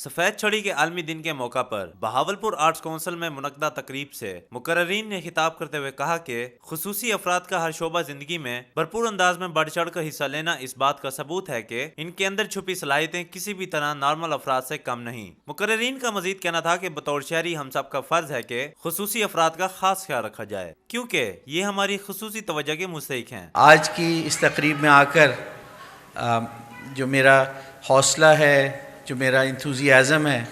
سفید چھڑی کے عالمی دن کے موقع پر بہاولپور آرٹس کونسل میں منعقدہ تقریب سے مقررین نے خطاب کرتے ہوئے کہا کہ خصوصی افراد کا ہر شعبہ زندگی میں بھرپور انداز میں بڑھ چڑھ کر حصہ لینا اس بات کا ثبوت ہے کہ ان کے اندر چھپی صلاحیتیں کسی بھی طرح نارمل افراد سے کم نہیں۔ مقررین کا مزید کہنا تھا کہ بطور شہری ہم سب کا فرض ہے کہ خصوصی افراد کا خاص خیال رکھا جائے کیونکہ یہ ہماری خصوصی توجہ کے مستحق ہیں۔ آج کی اس تقریب میں آ کر جو میرا حوصلہ ہے، جو میرا انتھوزیازم ہے،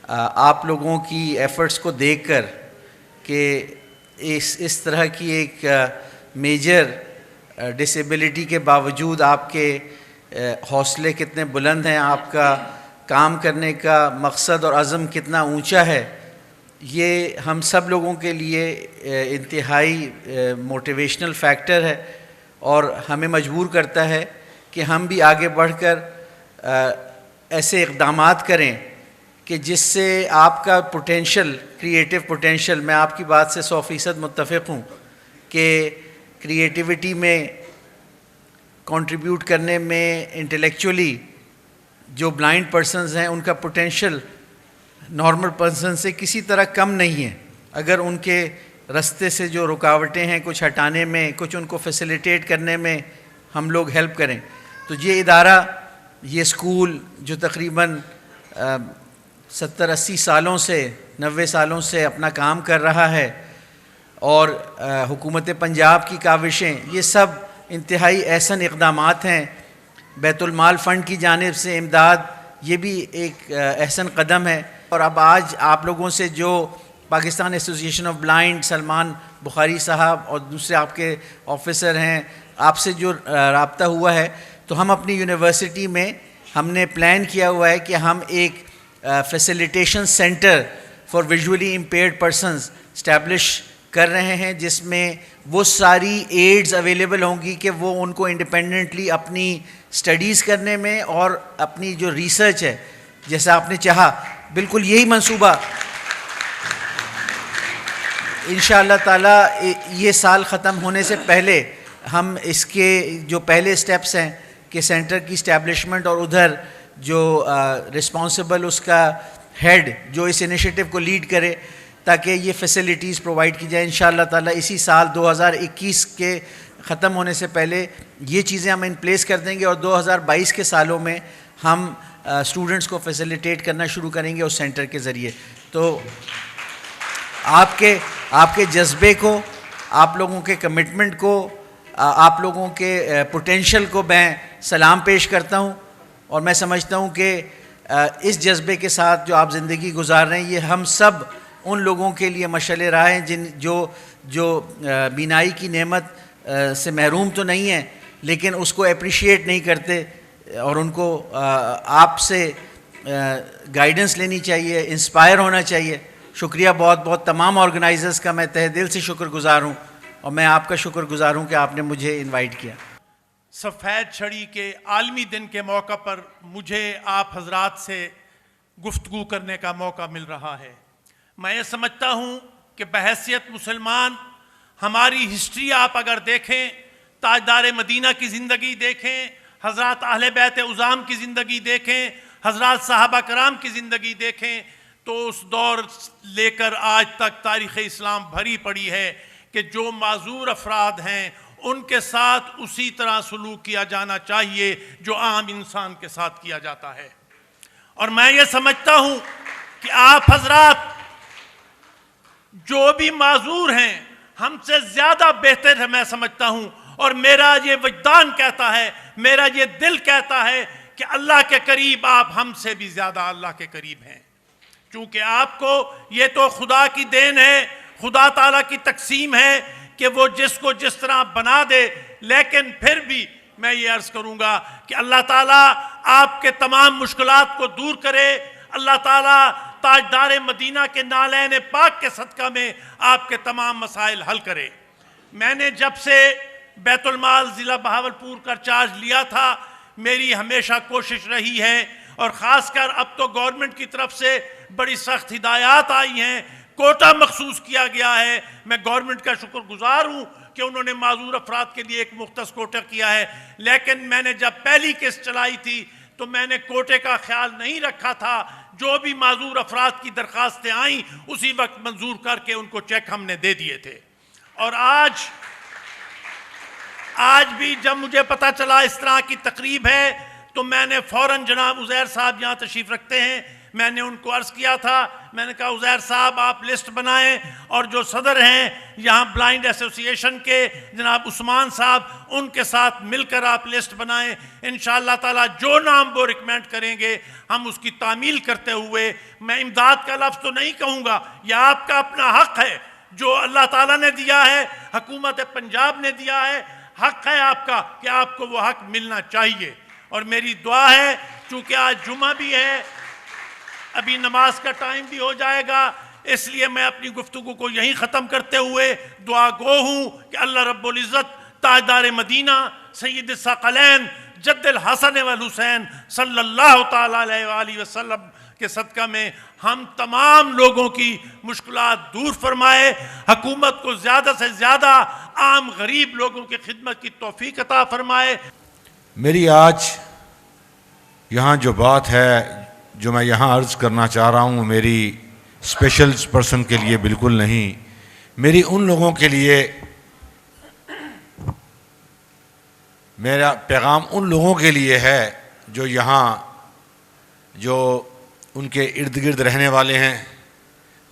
آپ لوگوں کی ایفرٹس کو دیکھ کر کہ اس طرح کی ایک میجر ڈسیبلٹی کے باوجود آپ کے حوصلے کتنے بلند ہیں، آپ کا کام کرنے کا مقصد اور عزم کتنا اونچا ہے، یہ ہم سب لوگوں کے لیے انتہائی موٹیویشنل فیکٹر ہے اور ہمیں مجبور کرتا ہے کہ ہم بھی آگے بڑھ کر ایسے اقدامات کریں کہ جس سے آپ کا پوٹینشل، کریٹیو پوٹینشل، میں آپ کی بات سے 100% متفق ہوں کہ کریٹیوٹی میں کنٹریبیوٹ کرنے میں انٹلیکچولی جو بلائنڈ پرسنز ہیں ان کا پوٹینشل نارمل پرسن سے کسی طرح کم نہیں ہے۔ اگر ان کے رستے سے جو رکاوٹیں ہیں کچھ ہٹانے میں، کچھ ان کو فیسیلیٹیٹ کرنے میں ہم لوگ ہیلپ کریں تو یہ ادارہ، یہ اسکول جو تقریباً 70-80 سالوں سے 90 سالوں سے اپنا کام کر رہا ہے، اور حکومت پنجاب کی کاوشیں، یہ سب انتہائی احسن اقدامات ہیں۔ بیت المال فنڈ کی جانب سے امداد، یہ بھی ایک احسن قدم ہے۔ اور اب آج آپ لوگوں سے جو Pakistan Association of Blind, Salman Bukhari صاحب اور دوسرے آپ کے آفیسر ہیں، آپ سے جو رابطہ ہوا ہے، تو ہم اپنی یونیورسٹی میں ہم نے پلان کیا ہوا ہے کہ ہم ایک facilitation centre for visually impaired persons establish کر رہے ہیں، جس میں وہ ساری ایڈز اویلیبل ہوں گی کہ وہ ان کو انڈیپینڈنٹلی اپنی اسٹڈیز کرنے میں اور اپنی جو ریسرچ ہے، جیسا آپ نے چاہا، بالکل یہی منصوبہ انشاءاللہ تعالی یہ سال ختم ہونے سے پہلے ہم اس کے جو پہلے سٹیپس ہیں کہ سینٹر کی اسٹیبلشمنٹ، اور ادھر جو رسپانسبل اس کا ہیڈ جو اس انیشیٹو کو لیڈ کرے تاکہ یہ فیسلٹیز پرووائڈ کی جائے، انشاءاللہ تعالی اسی سال 2021 کے ختم ہونے سے پہلے یہ چیزیں ہم ان پلیس کر دیں گے، اور 2022 کے سالوں میں ہم اسٹوڈنٹس کو فیسیلیٹیٹ کرنا شروع کریں گے اس سینٹر کے ذریعے۔ تو آپ کے جذبے کو، آپ لوگوں کے کمٹمنٹ کو، آپ لوگوں کے پوٹینشل کو میں سلام پیش کرتا ہوں، اور میں سمجھتا ہوں کہ اس جذبے کے ساتھ جو آپ زندگی گزار رہے ہیں، یہ ہم سب ان لوگوں کے لیے مشعل راہ ہیں جو بینائی کی نعمت سے محروم تو نہیں ہیں لیکن اس کو اپریشیٹ نہیں کرتے، اور ان کو آپ سے گائیڈنس لینی چاہیے، انسپائر ہونا چاہیے۔ شکریہ بہت بہت تمام آرگنائزرز کا، میں تہہ دل سے شکر گزار ہوں، اور میں آپ کا شکر گزار ہوں کہ آپ نے مجھے انوائٹ کیا۔ سفید چھڑی کے عالمی دن کے موقع پر مجھے آپ حضرات سے گفتگو کرنے کا موقع مل رہا ہے۔ میں یہ سمجھتا ہوں کہ بحیثیت مسلمان ہماری ہسٹری آپ اگر دیکھیں، تاجدار مدینہ کی زندگی دیکھیں، حضرات اہل بیت عظام کی زندگی دیکھیں، حضرات صحابہ کرام کی زندگی دیکھیں، تو اس دور لے کر آج تک تاریخ اسلام بھری پڑی ہے کہ جو معذور افراد ہیں ان کے ساتھ اسی طرح سلوک کیا جانا چاہیے جو عام انسان کے ساتھ کیا جاتا ہے۔ اور میں یہ سمجھتا ہوں کہ آپ حضرات جو بھی معذور ہیں ہم سے زیادہ بہتر ہے، میں سمجھتا ہوں، اور میرا یہ وجدان کہتا ہے، میرا یہ دل کہتا ہے کہ اللہ کے قریب آپ ہم سے بھی زیادہ اللہ کے قریب ہیں، چونکہ آپ کو یہ تو خدا کی دین ہے، خدا تعالیٰ کی تقسیم ہے کہ وہ جس کو جس طرح بنا دے، لیکن پھر بھی میں یہ عرض کروں گا کہ اللہ تعالیٰ آپ کے تمام مشکلات کو دور کرے، اللہ تعالیٰ تاجدار مدینہ کے نالین پاک کے صدقہ میں آپ کے تمام مسائل حل کرے۔ میں نے جب سے بیت المال ضلع بہاولپور کا چارج لیا تھا، میری ہمیشہ کوشش رہی ہے، اور خاص کر اب تو گورنمنٹ کی طرف سے بڑی سخت ہدایات آئی ہیں، کوٹا مخصوص کیا گیا ہے۔ میں گورنمنٹ کا شکر گزار ہوں کہ انہوں نے معذور افراد کے لیے ایک مختص کوٹا کیا ہے، لیکن میں نے جب پہلی کیس چلائی تھی تو میں نے کوٹے کا خیال نہیں رکھا تھا، جو بھی معذور افراد کی درخواستیں آئیں اسی وقت منظور کر کے ان کو چیک ہم نے دے دیے تھے. اور آج بھی جب مجھے پتا چلا اس طرح کی تقریب ہے تو میں نے فوراً جناب عزیر صاحب یہاں تشریف رکھتے ہیں, میں نے ان کو عرض کیا تھا, میں نے کہا عزیر صاحب آپ لسٹ بنائیں اور جو صدر ہیں یہاں بلائنڈ ایسوسی ایشن کے جناب عثمان صاحب ان کے ساتھ مل کر آپ لسٹ بنائیں. انشاءاللہ تعالی جو نام وہ ریکمینڈ کریں گے ہم اس کی تعمیل کرتے ہوئے, میں امداد کا لفظ تو نہیں کہوں گا, یہ آپ کا اپنا حق ہے جو اللہ تعالیٰ نے دیا ہے, حکومت پنجاب نے دیا ہے, حق ہے آپ کا کہ آپ کو وہ حق ملنا چاہیے. اور میری دعا ہے چونکہ آج جمعہ بھی ہے, ابھی نماز کا ٹائم بھی ہو جائے گا, اس لیے میں اپنی گفتگو کو یہیں ختم کرتے ہوئے دعا گو ہوں کہ اللہ رب العزت تاجدار مدینہ سید الثقلین جد الحسن والحسین صلی اللہ تعالیٰ علیہ وآلہ وسلم کے صدقہ میں ہم تمام لوگوں کی مشکلات دور فرمائے, حکومت کو زیادہ سے زیادہ عام غریب لوگوں کی خدمت کی توفیق عطا فرمائے. میری آج یہاں جو بات ہے جو میں یہاں عرض کرنا چاہ رہا ہوں میری اسپیشل پرسن کے لیے بالکل نہیں, میری ان لوگوں کے لیے, میرا پیغام ان لوگوں کے لیے ہے جو یہاں جو ان کے ارد گرد رہنے والے ہیں,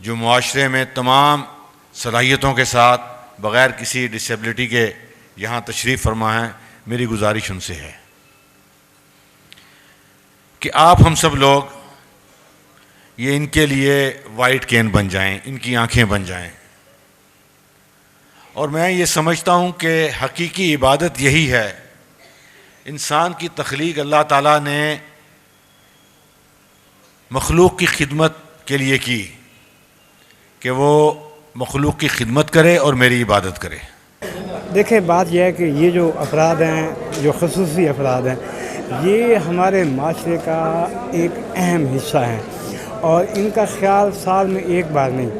جو معاشرے میں تمام صلاحیتوں کے ساتھ بغیر کسی ڈسیبلٹی کے یہاں تشریف فرما ہیں. میری گزارش ان سے ہے کہ آپ ہم سب لوگ یہ ان کے لیے وائٹ کین بن جائیں, ان کی آنکھیں بن جائیں. اور میں یہ سمجھتا ہوں کہ حقیقی عبادت یہی ہے. انسان کی تخلیق اللہ تعالیٰ نے مخلوق کی خدمت کے لیے کی کہ وہ مخلوق کی خدمت کرے اور میری عبادت کرے. دیکھیں بات یہ ہے کہ یہ جو افراد ہیں, جو خصوصی افراد ہیں, یہ ہمارے معاشرے کا ایک اہم حصہ ہیں اور ان کا خیال سال میں ایک بار نہیں,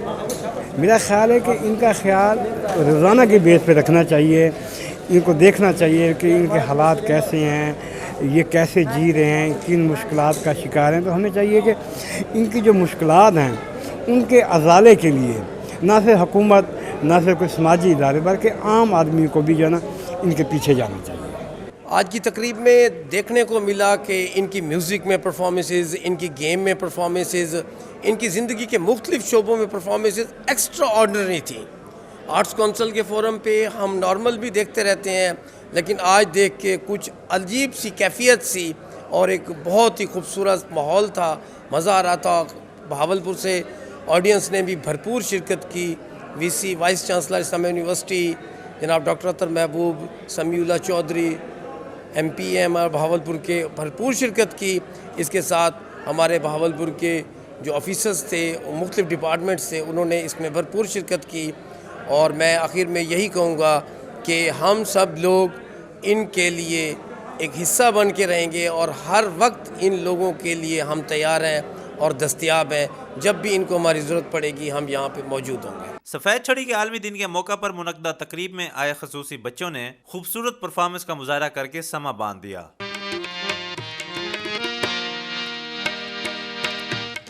میرا خیال ہے کہ ان کا خیال روزانہ کے بیس پہ رکھنا چاہیے. ان کو دیکھنا چاہیے کہ ان کے حالات کیسے ہیں, یہ کیسے جی رہے ہیں, کن مشکلات کا شکار ہیں. تو ہمیں چاہیے کہ ان کی جو مشکلات ہیں ان کے ازالے کے لیے نہ صرف حکومت, نہ صرف کوئی سماجی ادارے, بلکہ عام آدمی کو بھی جو ہے نا ان کے پیچھے جانا چاہیے. آج کی تقریب میں دیکھنے کو ملا کہ ان کی میوزک میں پرفارمنسز, ان کی گیم میں پرفارمنسز, ان کی زندگی کے مختلف شعبوں میں پرفارمنسز ایکسٹرا آرڈنری تھیں. آرٹس کونسل کے فورم پہ ہم نارمل بھی دیکھتے رہتے ہیں, لیکن آج دیکھ کے کچھ عجیب سی کیفیت سی اور ایک بہت ہی خوبصورت ماحول تھا, مزہ آ رہا تھا. بہاولپور سے آڈینس نے بھی بھرپور شرکت کی. وی سی وائس چانسلر اسلامیہ یونیورسٹی جناب ڈاکٹر اطہر محبوب, سمیع اللہ چودھری ایم پی ایم اور بہاولپور کے بھرپور شرکت کی. اس کے ساتھ ہمارے بہاولپور کے جو آفیسرز تھے مختلف ڈپارٹمنٹ سے, انہوں نے اس میں بھرپور شرکت کی. اور میں آخر میں یہی کہوں گا کہ ہم سب لوگ ان کے لیے ایک حصہ بن کے رہیں گے اور ہر وقت ان لوگوں کے لیے ہم تیار ہیں اور دستیاب ہیں. جب بھی ان کو ہماری ضرورت پڑے گی ہم یہاں پہ موجود ہوں گے. سفید چھڑی کے عالمی دن کے موقع پر منعقدہ تقریب میں آئے خصوصی بچوں نے خوبصورت پرفارمنس کا مظاہرہ کر کے سما باندھ دیا.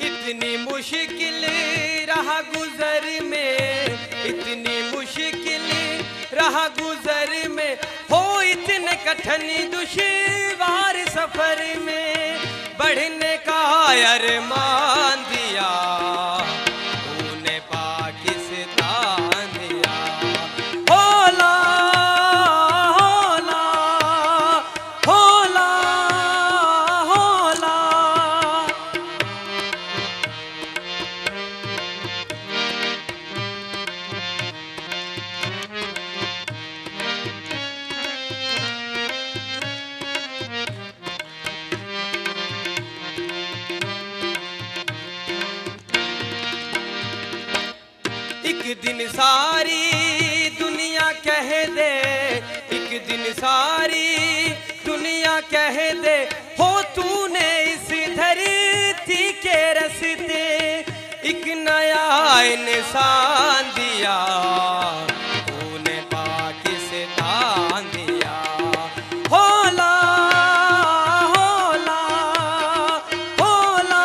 اتنی مشکل رہا گزر میں, اتنی مشکل رہا گزر میں, ہو اتنے کٹھن دشوار سفر میں, بڑھنے کا ارمان دیا تو نے پاکستان دیا. ہولا ہولا ہولا ہولا. ایک دن ساری دنیا کہہ دے, ایک دن ساری دنیا کہہ دے, ہو تو نے اس دھرتی کے رستے ایک نیا انسان دیا, تو نے پاکستان دیا. ہولا ہولا ہولا